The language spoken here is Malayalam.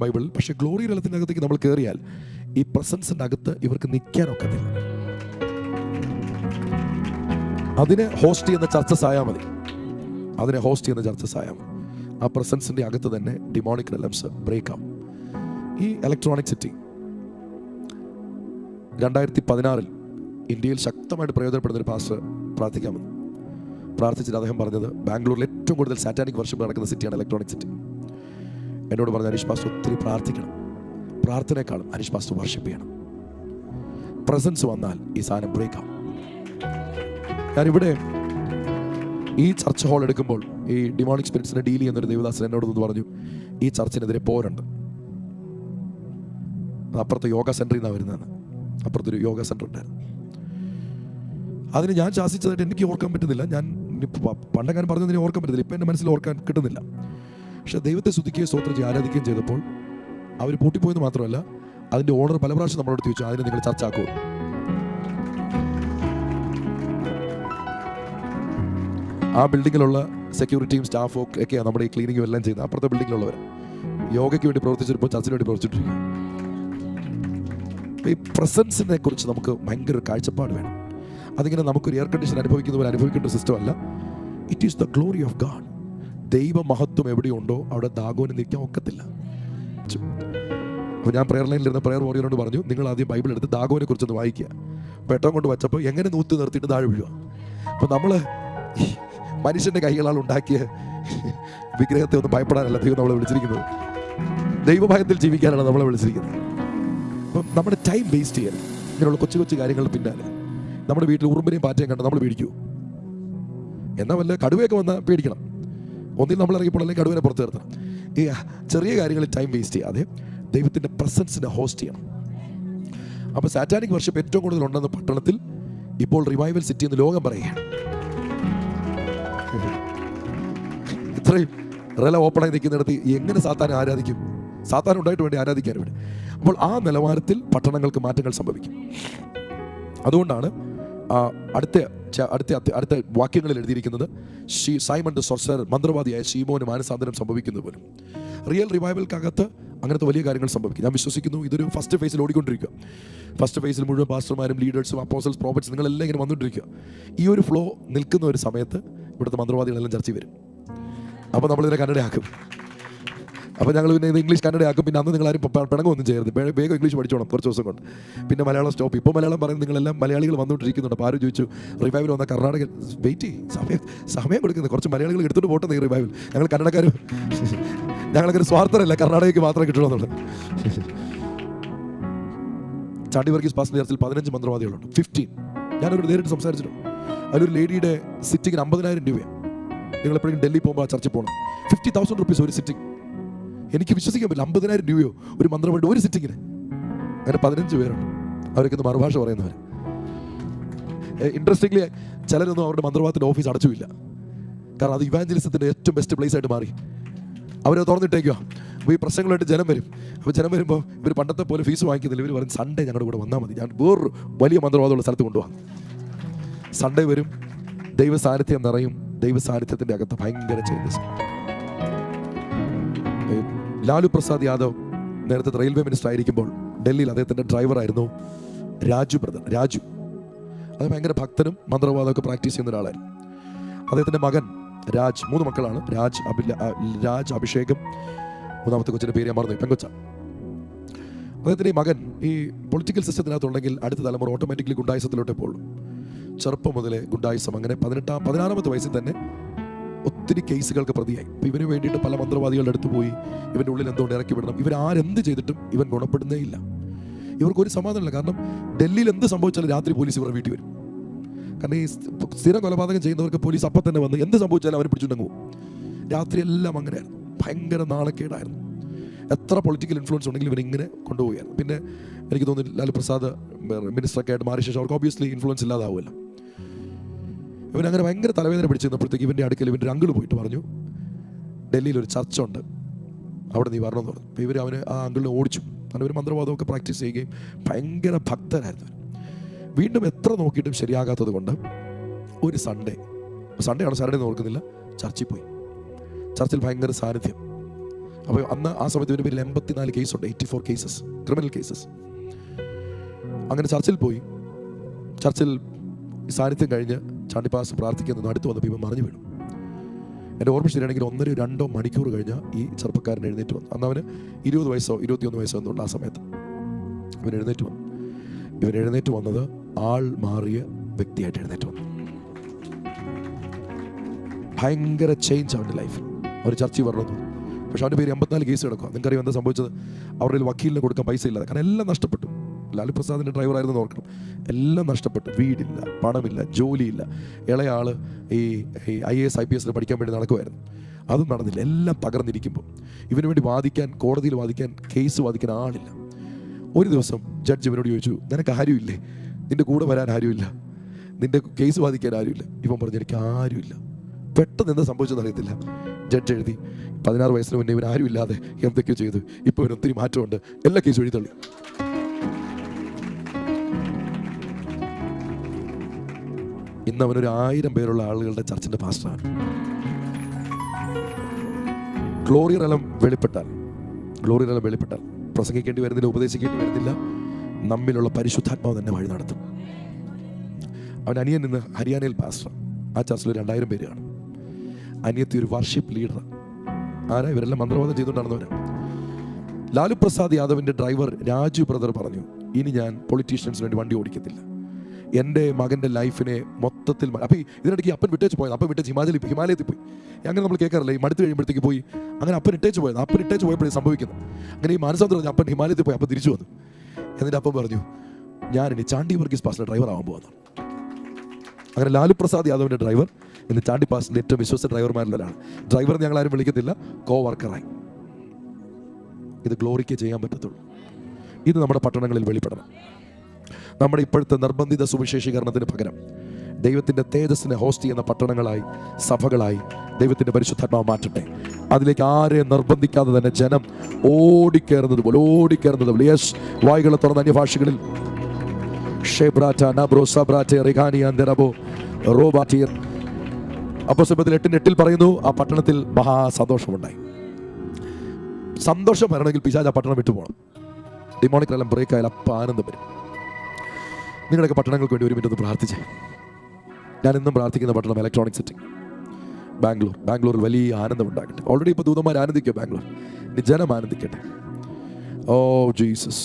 ബൈബിളിൽ. പക്ഷേ ഗ്ലോറി realmത്തിൻ്റെ അകത്തേക്ക് നമ്മൾ കയറിയാൽ ഈ പ്രസൻസിൻ്റെ അകത്ത് ഇവർക്ക് നിൽക്കാനൊക്കത്തില്ല. അതിനെ ഹോസ്റ്റ് ചെയ്യുന്ന ചർച്ചസ് ആയാൽ മതി, അതിനെ ഹോസ്റ്റ് ചെയ്യുന്ന ചർച്ചസ് ആയാൽ മതി. ആ പ്രസൻസിൻ്റെ അകത്ത് തന്നെ ഡിമോണിക് റെലംസ് ബ്രേക്ക് ആവും. ഈ ഇലക്ട്രോണിക് സിറ്റി 2016 ഇന്ത്യയിൽ ശക്തമായിട്ട് പ്രയോജനപ്പെടുന്നൊരു പാസ്റ്റർ പ്രാർത്ഥിക്കാമെന്ന് പ്രാർത്ഥിച്ചിട്ട് അദ്ദേഹം പറഞ്ഞത്, ബാംഗ്ലൂരിൽ ഏറ്റവും കൂടുതൽ സാറ്റാനിക് വർഷിപ്പ് നടക്കുന്ന സിറ്റിയാണ് ഇലക്ട്രോണിക് സിറ്റി. എന്നോട് പറഞ്ഞ അനീഷ് പാസ്റ്റർ ഒത്തിരി പ്രാർത്ഥിക്കണം, പ്രാർത്ഥനയെക്കാളും അനീഷ് പാസ്റ്റർ വർഷിപ്പ് ചെയ്യണം. പ്രസൻസ് വന്നാൽ ഈ സാധനം ബ്രേക്ക് ആവും. ഞാനിവിടെ ഈ ചർച്ച് ഹാൾ എടുക്കുമ്പോൾ ഈ ഡിമോണിക് സ്പിരിറ്റ്സിനെ ഡീൽ ചെയ്യുന്നൊരു ദേവദാസൻ എന്നോടൊന്ന് പറഞ്ഞു, ഈ ചർച്ചിനെതിരെ പോരുണ്ട്. അപ്പുറത്തെ യോഗ സെൻറ്ററിൽ നിന്നാണ് വരുന്നതെന്ന്. അപ്പുറത്തൊരു യോഗ സെൻറ്റർ ഉണ്ടായിരുന്നു. അതിന് ഞാൻ ശാസിച്ചതായിട്ട് എനിക്ക് ഓർക്കാൻ പറ്റുന്നില്ല. ഞാൻ പണ്ടെങ്ങാനും പറഞ്ഞതിനെ ഓർക്കാൻ പറ്റുന്നില്ല, ഇപ്പം എൻ്റെ മനസ്സിൽ ഓർക്കാൻ കിട്ടുന്നില്ല. പക്ഷെ ദൈവത്തെ സ്തുതിക്കുകയും സ്തോത്രം ചെയ്യുകയും ആരാധിക്കുകയും ചെയ്തപ്പോൾ അവർ പൂട്ടിപ്പോയെന്ന് മാത്രമല്ല, അതിൻ്റെ ഓണർ പല പ്രാവശ്യം നമ്മളോട് ചോദിച്ചു, അതിനെ നിങ്ങൾ ചർച്ച ആക്കുമോ. ആ ബിൽഡിങ്ങിലുള്ള സെക്യൂരിറ്റിയും സ്റ്റാഫും ഒക്കെയാണ് നമ്മുടെ ഈ ക്ലീനിങ്ങും എല്ലാം ചെയ്യുന്നത്. അപ്പുറത്തെ ബിൽഡിങ്ങിലുള്ളവർ യോഗയ്ക്ക് വേണ്ടി പ്രവർത്തിച്ചിപ്പോൾ ചർച്ചിന് വേണ്ടി പ്രവർത്തിച്ചിട്ടിരിക്കുക. ഈ പ്രസൻസിനെ കുറിച്ച് നമുക്ക് ഭയങ്കര ഒരു കാഴ്ചപ്പാട് വേണം. അതിങ്ങനെ നമുക്കൊരു എയർ കണ്ടീഷൻ അനുഭവിക്കുന്ന പോലെ അനുഭവിക്കേണ്ട ഒരു സിസ്റ്റം അല്ല. It is the glory of God. ദൈവ മഹത്വം എവിടെയുണ്ടോ അവിടെ ദാഗോന് നിൽക്കാൻ ഒക്കത്തില്ല. അപ്പോൾ ഞാൻ പ്രെയർ ലൈനിലിരുന്ന പ്രെയർ വോറിയറിനോട് പറഞ്ഞു, നിങ്ങൾ ആദ്യം ബൈബിൾ എടുത്ത് ദാഗോനെ കുറിച്ചൊന്ന് വായിക്കുക. പെട്ടം കൊണ്ട് വച്ചപ്പോൾ എങ്ങനെ നൂത്ത് നിർത്തിയിട്ട് താഴെ വീഴുക. അപ്പോൾ നമ്മൾ മനുഷ്യൻ്റെ കൈകളാൽ ഉണ്ടാക്കിയ വിഗ്രഹത്തെ ഒന്ന് ഭയപ്പെടാനല്ല ദൈവം നമ്മളെ വിളിച്ചിരിക്കുന്നത്, ദൈവഭയത്തിൽ ജീവിക്കാനാണ് നമ്മളെ വിളിച്ചിരിക്കുന്നത്. അപ്പം നമ്മുടെ ടൈം വേസ്റ്റ് ചെയ്യരുത് ഇങ്ങനെയുള്ള കൊച്ചു കൊച്ചു കാര്യങ്ങളുടെ പിന്നാലെ. നമ്മുടെ വീട്ടിൽ ഉറുമ്പിനെയും പാറ്റയും കണ്ട് നമ്മൾ പേടിക്കൂ. എന്നാൽ വല്ല കടുവയൊക്കെ വന്നാൽ പേടിക്കണം. ഒന്നിൽ നമ്മൾ ഇറങ്ങിയപ്പോൾ അല്ലെങ്കിൽ കടുവനെ പുറത്ത് നിർത്തണം. ഈ ചെറിയ കാര്യങ്ങളിൽ ടൈം വേസ്റ്റ് ചെയ്യാതെ ദൈവത്തിൻ്റെ പ്രസൻസിനെ ഹോസ്റ്റ് ചെയ്യണം. അപ്പോൾ സാറ്റാനിക് വർഷിപ്പ് ഏറ്റവും കൂടുതൽ ഉണ്ടെന്ന പട്ടണത്തിൽ ഇപ്പോൾ റിവൈവൽ സിറ്റി എന്ന് ലോകം പറയുകയാണ്. ഇത്രയും റെല ഓപ്പണായി നിൽക്കുന്നിടത്ത് എങ്ങനെ സാത്താനെ ആരാധിക്കും? സാത്താൻ ഉണ്ടായിട്ട് വേണ്ടി ആരാധിക്കാൻ വേണ്ടി. അപ്പോൾ ആ നിലവാരത്തിൽ പട്ടണങ്ങൾക്ക് മാറ്റങ്ങൾ സംഭവിക്കും. അതുകൊണ്ടാണ് അടുത്ത വാക്യങ്ങളിൽ എഴുതിയിരിക്കുന്നത്, സൈമൺ ദ സോർസറർ, മന്ത്രവാദിയായ ശീമോന് മാനസാന്തരം സംഭവിക്കുന്നത് പോലും. റിയൽ റിവൈവൽക്കകത്ത് അങ്ങനത്തെ വലിയ കാര്യങ്ങൾ സംഭവിക്കും. ഞാൻ വിശ്വസിക്കുന്നു ഇതൊരു ഫസ്റ്റ് ഫേസിൽ ഓടിക്കൊണ്ടിരിക്കുക. ഫസ്റ്റ് ഫേസിൽ മുഴുവൻ പാസ്റ്റർമാരും ലീഡേഴ്സും അപ്പോസ്റ്റൽസ് പ്രോഫറ്റ്സ് നിങ്ങളെല്ലാം ഇങ്ങനെ വന്നുകൊണ്ടിരിക്കുക. ഈ ഒരു ഫ്ലോ നിൽക്കുന്ന ഒരു സമയത്ത് ഇവിടുത്തെ മന്ത്രവാദികളെല്ലാം ചർച്ച വരും. അപ്പോൾ നമ്മളിതിനെ കന്നഡയാക്കും. അപ്പോൾ ഞങ്ങൾ പിന്നെ ഇത് ഇംഗ്ലീഷ് കന്നഡയാക്കും. പിന്നെ അന്ന് നിങ്ങളാരും പിണങ്ങൊന്നും ചെയ്യരുത്, വേഗം ഇംഗ്ലീഷ് പഠിച്ചോണം കുറച്ച് ദിവസം കൊണ്ട്. പിന്നെ മലയാളം സ്റ്റോപ്പ്. ഇപ്പോൾ മലയാളം പറയുന്നത് നിങ്ങളെല്ലാം മലയാളികൾ വന്നുകൊണ്ടിരിക്കുന്നുണ്ട്. അപ്പോൾ ആരും ചോദിച്ചു റിവൈവൽ വന്ന കർണാടക വെയിറ്റ് സമയം കൊടുക്കുന്നത്, കുറച്ച് മലയാളികൾ എടുത്തുകൊണ്ട് പോട്ടെ ഈ റിവൈവൽ. ഞങ്ങൾ കന്നഡക്കാർ ഞങ്ങളങ്ങനെ സ്വാർത്ഥരല്ല, കർണാടകയ്ക്ക് മാത്രമേ കിട്ടണമെന്നുള്ളത്. ചാണ്ടി വർഗീസ് പാസ്റ്റർ ചർച്ചിൽ 15 മന്ത്രവാദികളുണ്ട്. 15 ഞാനൊരു നേരിട്ട് സംസാരിച്ചിട്ടുണ്ട്. അതിലൊരു ലേഡിയുടെ സിറ്റിങ്ങിന് 50,000 രൂപയാണ്. നിങ്ങൾ എപ്പോഴും ഡൽഹി പോകുമ്പോൾ ആ ചർച്ചിൽ പോകണം. 50,000 റുപ്പീസ് ഒരു സിറ്റിംഗ്. എനിക്ക് വിശ്വസിക്കാൻ പറ്റില്ല, 50,000 രൂപയോ ഒരു മന്ത്രവാദി ഒരു സിറ്റിങ്ങിന്. അങ്ങനെ 15 പേരുണ്ട്. അവരൊക്കെ ഒന്ന് മറുഭാഷ പറയുന്നവർ. ഇൻട്രസ്റ്റിംഗ്ലി ചിലരൊന്നും അവരുടെ മന്ത്രവാദത്തിൻ്റെ ഓഫീസ് അടച്ചുമില്ല. കാരണം അത് ഇവാഞ്ചലിസത്തിൻ്റെ ഏറ്റവും ബെസ്റ്റ് പ്ലേസ് ആയിട്ട് മാറി. അവരെ തുറന്നിട്ടേക്കുക. അപ്പോൾ ഈ പ്രശ്നങ്ങളായിട്ട് ജനം വരും. അപ്പോൾ ജനം വരുമ്പോൾ ഇവർ പണ്ടത്തെ പോലെ ഫീസ് വാങ്ങിക്കുന്നില്ല. ഇവർ പറയും സൺഡേ ഞങ്ങളുടെ കൂടെ വന്നാൽ മതി, ഞാൻ വേറൊരു വലിയ മന്ത്രവാദമുള്ള സ്ഥലത്ത് കൊണ്ടുപോകാം. സൺഡേ വരും, ദൈവ സാന്നിധ്യം നിറയും. ദൈവ സാന്നിധ്യത്തിൻ്റെ അകത്ത് ഭയങ്കര ചേഞ്ചസ്. ലാലു പ്രസാദ് യാദവ് നേരത്തെ റെയിൽവേ മിനിസ്റ്റർ ആയിരിക്കുമ്പോൾ ഡൽഹിയിൽ അദ്ദേഹത്തിൻ്റെ ഡ്രൈവറായിരുന്നു രാജു ബ്രദർ. രാജു അത് ഭയങ്കര ഭക്തനും മന്ത്രവാദമൊക്കെ പ്രാക്ടീസ് ചെയ്യുന്ന ഒരാളായിരുന്നു. അദ്ദേഹത്തിൻ്റെ മകൻ രാജ്, 3 മക്കളാണ്. രാജ്, അഭിഷേകം, മൂന്നാമത്തെ കൊച്ചിൻ്റെ പേര് ഞാൻ മറന്നു, പെങ്കൊച്ച. അദ്ദേഹത്തിൻ്റെ ഈ മകൻ ഈ പൊളിറ്റിക്കൽ സിസ്റ്റത്തിനകത്തുണ്ടെങ്കിൽ അടുത്ത തലമുറ ഓട്ടോമാറ്റിക്കലി ഗുണ്ടായുസത്തിലോട്ടേ പോകുള്ളൂ. ചെറുപ്പം മുതലേ ഗുണ്ടായുസം. അങ്ങനെ 16-ാമത്തെ വയസ്സിൽ തന്നെ ഒത്തിരി കേസുകൾക്ക് പ്രതിയായി. അപ്പോൾ ഇവന് വേണ്ടിയിട്ട് പല മന്ത്രവാദികളുടെ അടുത്ത് പോയി ഇവൻ്റെ ഉള്ളിൽ എന്തുകൊണ്ട് ഇറക്കി വിടണം. ഇവരാരെന്ത് ചെയ്തിട്ടും ഇവൻ ഗുണപ്പെടുന്നേ ഇല്ല. ഇവർക്കൊരു സമാധാനമില്ല. കാരണം ഡൽഹിയിൽ എന്ത് സംഭവിച്ചാലും രാത്രി പോലീസ് ഇവരുടെ വീട്ടിൽ വരും. കാരണം ഈ സ്ഥിരം കൊലപാതകം ചെയ്യുന്നവർക്ക് പോലീസ് അപ്പം തന്നെ വന്ന് എന്ത് സംഭവിച്ചാലും അവനെ പിടിച്ചുണ്ടെങ്കിൽ പോകും. രാത്രി എല്ലാം അങ്ങനെയായിരുന്നു. ഭയങ്കര നാണക്കേടായിരുന്നു. എത്ര പൊളിറ്റിക്കൽ ഇൻഫ്ലുവൻസ് ഉണ്ടെങ്കിലും ഇവരിങ്ങനെ കൊണ്ടുപോവുകയായിരുന്നു. പിന്നെ എനിക്ക് തോന്നുന്നു ലാലു പ്രസാദ് മിനിസ്റ്ററൊക്കെ ആയിട്ട് മാറിയ ശേഷം അവർക്ക് ഓബിയസ്ലി ഇൻഫ്ലുവൻസ് ഇല്ലാതാവുമല്ലോ. ഇവനങ്ങനെ ഭയങ്കര തലവേദന പിടിച്ചിരുന്നപ്പോഴത്തേക്ക് ഇവൻ്റെ അടുക്കൽ ഇവൻ്റെ അങ്കിൾ പോയിട്ട് പറഞ്ഞു, ഡൽഹിയിൽ ഒരു ചർച്ചുണ്ട്, അവിടെ നീ വരണമെന്ന് പറഞ്ഞു. അപ്പോൾ ഇവർ അവന് ആ അങ്കിളിനെ ഓടിച്ചു. കാരണം ഇവർ മന്ത്രവാദമൊക്കെ പ്രാക്ടീസ് ചെയ്യുകയും ഭയങ്കര ഭക്തരായിരുന്നു. വീണ്ടും എത്ര നോക്കിയിട്ടും ശരിയാകാത്തത് കൊണ്ട് ഒരു സൺഡേ ആണ്, സാറ്റർഡേ ഓർക്കുന്നില്ല, ചർച്ചിൽ പോയി. ചർച്ചിൽ ഭയങ്കര സാന്നിധ്യം. അപ്പോൾ അന്ന് ആ സമയത്ത് ഇവൻ്റെ പേരിൽ 84 കേസുണ്ട്, 84 കേസസ്, ക്രിമിനൽ കേസസ്. അങ്ങനെ ചർച്ചിൽ പോയി. ചർച്ചിൽ സാന്നിധ്യം കഴിഞ്ഞ് ചാണ്ടിപ്പാസ് പ്രാർത്ഥിക്കുന്നത് അടുത്ത് വന്നപ്പോൾ ഇവൻ മറിഞ്ഞു വീണു. എൻ്റെ ഓർമ്മ ശരിയാണെങ്കിൽ 1-2 മണിക്കൂർ കഴിഞ്ഞ് ഈ ചെറുപ്പക്കാരൻ എഴുന്നേറ്റ് വന്നു. അന്ന് അവന് 20 വയസ്സോ 21 വയസ്സോ എന്നുള്ള ആ സമയത്ത് ഇവൻ എഴുന്നേറ്റ് വന്നു. ഇവൻ എഴുന്നേറ്റ് വന്നത് ആൾ മാറിയ വ്യക്തിയായിട്ട് എഴുന്നേറ്റ് വന്നു. ഭയങ്കര ചേഞ്ച് അവൻ്റെ ലൈഫിൽ. അവർ ചർച്ചിൽ പറഞ്ഞു. പക്ഷെ അവൻ്റെ പേര് 84 കേസ് കിടക്കുക. നിങ്ങൾക്കറിയാം എന്താ സംഭവിച്ചത്? അവരുടെ വക്കീലിന് കൊടുക്കാൻ പൈസ ഇല്ലാതെ. കാരണം എല്ലാം നഷ്ടപ്പെട്ടു. ലാലു പ്രസാദിൻ്റെ ഡ്രൈവറായിരുന്നു ഓർക്കണം. എല്ലാം നഷ്ടപ്പെട്ടു. വീടില്ല, പണമില്ല, ജോലിയില്ല. ഇളയാള് ഈ IAS IPS പഠിക്കാൻ വേണ്ടി നടക്കുമായിരുന്നു. അതും നടന്നില്ല. എല്ലാം തകർന്നിരിക്കുമ്പോൾ ഇവന് വേണ്ടി വാദിക്കാൻ, കോടതിയിൽ വാദിക്കാൻ, കേസ് വാദിക്കാൻ ആളില്ല. ഒരു ദിവസം ജഡ്ജ് ഇവനോട് ചോദിച്ചു, നിനക്ക് ആരുമില്ലേ? നിൻ്റെ കൂടെ വരാൻ ആരുമില്ല, നിൻ്റെ കേസ് വാദിക്കാൻ ആരുമില്ല. ഇവൻ പറഞ്ഞു, എനിക്ക് ആരുമില്ല. പെട്ടെന്ന് എന്താ സംഭവിച്ചെന്ന് അറിയത്തില്ല. ജഡ്ജ് എഴുതി, 16 വയസ്സിന് മുന്നേ ഇവൻ ആരുമില്ലാതെ എന്തൊക്കെയോ ചെയ്തു, ഇപ്പോൾ ഇവന് ഒത്തിരി മാറ്റമുണ്ട്, എല്ലാ കേസും എഴുതി തള്ളി. ഇന്ന് അവനൊരു 1000 പേരുള്ള ആളുകളുടെ ചർച്ചിൻ്റെ പാസ്റ്ററാണ്. ഗ്ലോറി റലം വെളിപ്പെട്ടാൽ പ്രസംഗിക്കേണ്ടി വരുന്നില്ല, ഉപദേശിക്കേണ്ടി വരുന്നില്ല. നമ്മിലുള്ള പരിശുദ്ധാത്മാവ് തന്നെ വഴി നടത്തും. അവൻ അനിയൻ നിന്ന് ഹരിയാനയിൽ പാസ്റ്റർ. ആ ചർച്ചിൽ 2000 പേര് കാണും. അനിയത്തി ഒരു വർഷിപ്പ് ലീഡർ. ആരാ? ഇവരെല്ലാം മന്ത്രവാദം ചെയ്തുകൊണ്ടാണെന്നവരാണ്. ലാലു പ്രസാദ് യാദവിൻ്റെ ഡ്രൈവർ രാജു ബ്രദർ പറഞ്ഞു, ഇനി ഞാൻ പൊളിറ്റീഷ്യൻസിന് വേണ്ടി വണ്ടി ഓടിക്കത്തില്ല. എൻ്റെ മകൻ്റെ ലൈഫിനെ മൊത്തത്തിൽ അപ്പോൾ ഇതിനിടയ്ക്ക് അപ്പൻ വിട്ടേച്ച് പോയത്. അപ്പൻ വിട്ടേച്ച് ഹിമാലയത്തിൽ പോയി. അങ്ങനെ നമ്മൾ കേൾക്കാറില്ല, ഈ മടുത്ത് കഴിയുമ്പോഴത്തേക്ക് പോയി. അങ്ങനെ അപ്പൻ ഇട്ടേച്ച് പോയപ്പോഴേ സംഭവിക്കുന്നത്. അങ്ങനെ ഈ മാനസാന്തരം പറഞ്ഞാൽ അപ്പൻ ഹിമാലയത്തിൽ പോയി. അപ്പം തിരിച്ചു വന്നു. എന്നിട്ട് അപ്പം പറഞ്ഞു, ഞാനിനി ചാണ്ടി വർഗീസ് പാസിൻ്റെ ഡ്രൈവർ ആവാൻ പോകുന്നു. അങ്ങനെ ലാലു പ്രസാദ് യാദവിൻ്റെ ഡ്രൈവർ ഇന്ന് ചാണ്ടി പാസിൻ്റെ ഏറ്റവും വിശ്വസ്ത ഡ്രൈവർമാരിലൊരാണ്. ഡ്രൈവർ ഞങ്ങളാരും വിളിക്കത്തില്ല, വർക്കറായി. ഇത് ഗ്ലോറിക്ക് ചെയ്യാൻ പറ്റത്തുള്ളൂ. ഇത് നമ്മുടെ പട്ടണങ്ങളിൽ വെളിപ്പെടണം. നമ്മുടെ ഇപ്പോഴത്തെ നിർബന്ധിത സുവിശേഷീകരണത്തിന് പകരം ദൈവത്തിൻ്റെ തേജസ്സിനെ ഹോസ്റ്റ് ചെയ്യുന്ന പട്ടണങ്ങളായി, സഭകളായി ദൈവത്തിൻ്റെ പരിശുദ്ധാത്മാവ് മാറ്റട്ടെ. അതിലേക്ക് ആരെയും നിർബന്ധിക്കാതെ തന്നെ ജനം ഓടിക്കയറുന്നത് പോലെ യെസ്, വായികളെ തുറന്ന അന്യഭാഷകളിൽ അപ്പോസ്തലത്തിൽ 8:8 പറയുന്നു, ആ പട്ടണത്തിൽ മഹാസന്തോഷമുണ്ടായി. സന്തോഷം വരണമെങ്കിൽ പിശാച് ആ പട്ടണം വിട്ടുപോകണം. ഡിമോണിക് എല്ലാം ബ്രേക്ക് ആയാൽ അപ്പം ആനന്ദം വരും. നിങ്ങളുടെയൊക്കെ പട്ടണങ്ങൾക്ക് വേണ്ടി 1 മിനിറ്റ് ഒന്ന് പ്രാർത്ഥിച്ചേ. ഞാൻ ഇന്നും പ്രാർത്ഥിക്കുന്ന പട്ടണം ഇലക്ട്രോണിക് സിറ്റി, ബാംഗ്ലൂരിൽ വലിയ ആനന്ദം ഉണ്ടാകട്ടെ. ഓൾറെഡി ഇപ്പോൾ ദൂതന്മാർ ആനന്ദിക്കുക ബാംഗ്ലൂർ. ഇനി ജനം ആനന്ദിക്കട്ടെ. Oh Jesus.